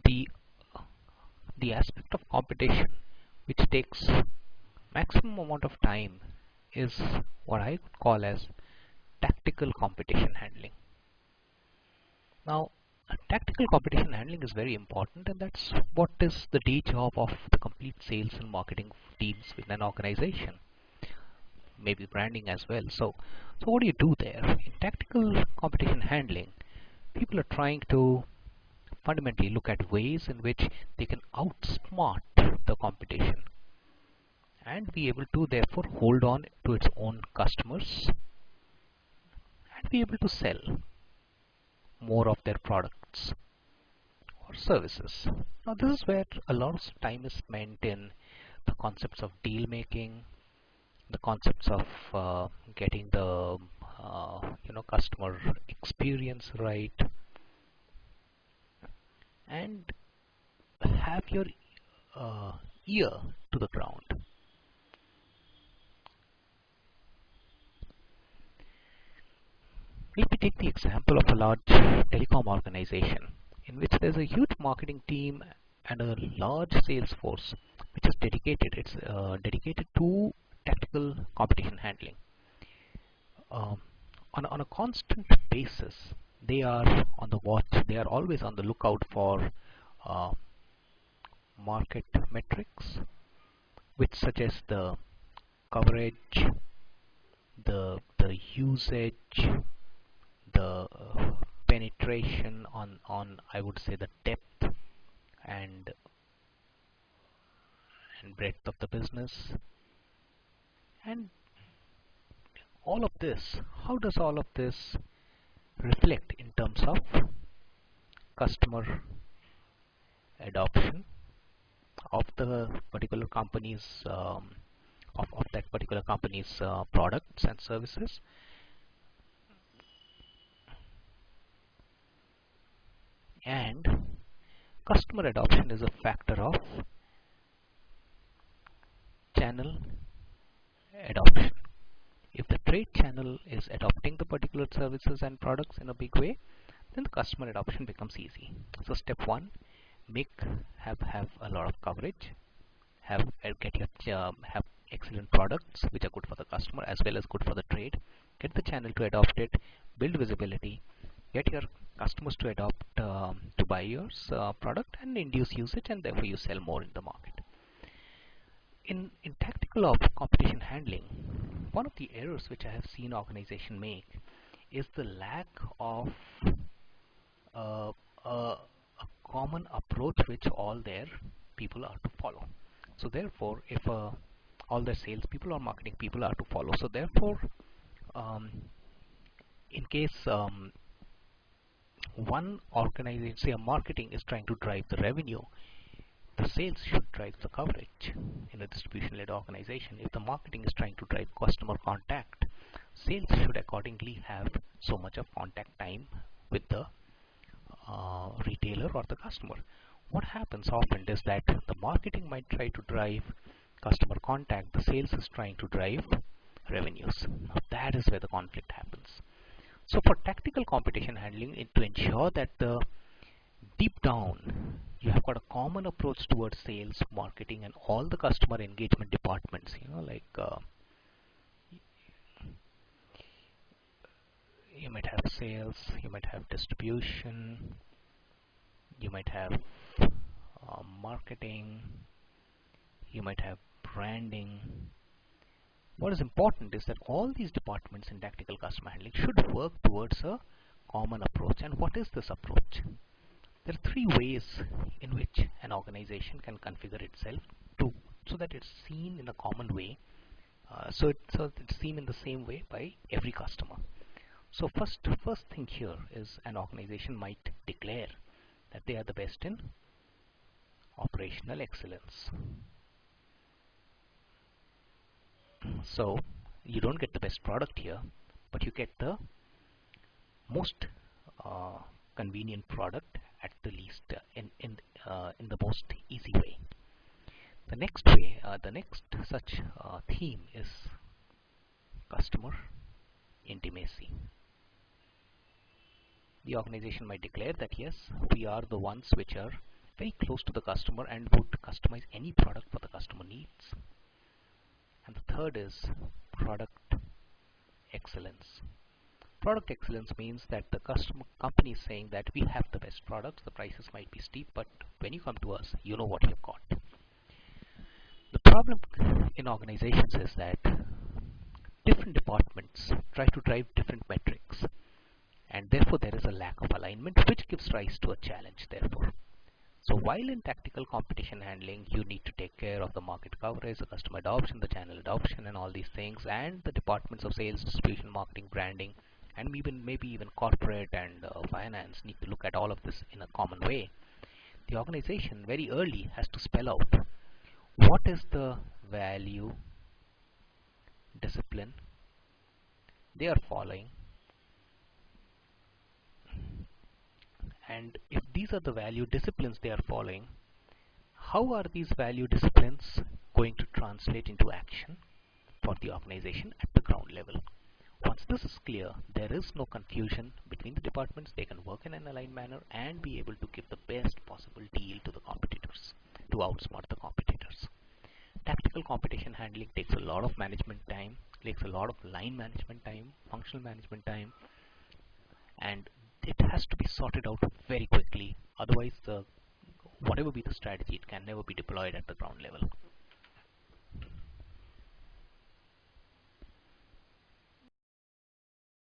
The the aspect of competition which takes maximum amount of time is what I would call as tactical competition handling. Now, tactical competition handling is very important, and that's what is the day job of the complete sales and marketing teams within an organization, maybe branding as well. So what do you do there? In tactical competition handling, people are trying to fundamentally look at ways in which they can outsmart the competition and be able to therefore hold on to its own customers and be able to sell more of their products or services. Now this is where a lot of time is spent in the concepts of deal making, the concepts of getting the customer experience right, and have your ear to the ground. Let me take the example of a large telecom organization in which there's a huge marketing team and a large sales force which is dedicated. It's dedicated to tactical competition handling. Um, on a constant basis, they are on the watch. They are always on the lookout for uh, market metrics which suggest the coverage, the usage, the penetration on I would say the depth and breadth of the business, and all of this. How does all of this reflect in terms of customer adoption of the particular company's of that particular company's products and services? And customer adoption is a factor of channel adoption. If the trade channel is adopting the particular services and products in a big way, then the customer adoption becomes easy. So step one, make have a lot of coverage, have have excellent products which are good for the customer as well as good for the trade. Get the channel to adopt it, build visibility, get your customers to adopt to buy your product and induce usage, and therefore you sell more in the market. In tactical of competition handling, one of the errors which I have seen organization make is the lack of uh, a common approach which all their people are to follow. So therefore, if all their sales people or marketing people are to follow, so therefore, um, in case one organization, say a marketing is trying to drive the revenue, the sales should drive the coverage in a distribution-led organization. If the marketing is trying to drive customer contact, sales should accordingly have so much of contact time with the retailer or the customer. What happens often is that the marketing might try to drive customer contact, the sales is trying to drive revenues. Now that is where the conflict happens. So for tactical competition handling, to ensure that the deep down you have got a common approach towards sales, marketing, and all the customer engagement departments, like you might have sales, you might have distribution, you might have marketing, you might have branding. What is important is that all these departments in tactical customer handling should work towards a common approach. And what is this approach? There are three ways in which an organization can configure itself so that it's seen in a common way, so it's seen in the same way by every customer. So first thing here is an organization might declare that they are the best in operational excellence. So you don't get the best product here, but you get the most convenient product at the least in the most easy way. The next way, the next such theme is customer intimacy. The organization might declare that yes, we are the ones which are very close to the customer and would customize any product for the customer needs. And the third is product excellence. Product excellence means that the customer company is saying that we have the best products, the prices might be steep, but when you come to us, you know what you've got. The problem in organizations is that different departments try to drive different metrics, and therefore there is a lack of alignment, which gives rise to a challenge therefore. So while in tactical competition handling, you need to take care of the market coverage, the customer adoption, the channel adoption, and all these things, and the departments of sales, distribution, marketing, branding, and maybe even corporate and finance need to look at all of this in a common way. The organization very early has to spell out what is the value discipline they are following, and if these are the value disciplines they are following, how are these value disciplines going to translate into action for the organization at the ground level? Once this is clear, there is no confusion between the departments. They can work in an aligned manner and be able to give the best possible deal to the competitors, to outsmart the competitors. Tactical competition handling takes a lot of management time, takes a lot of line management time, functional management time, and it has to be sorted out very quickly. Otherwise, whatever be the strategy, it can never be deployed at the ground level.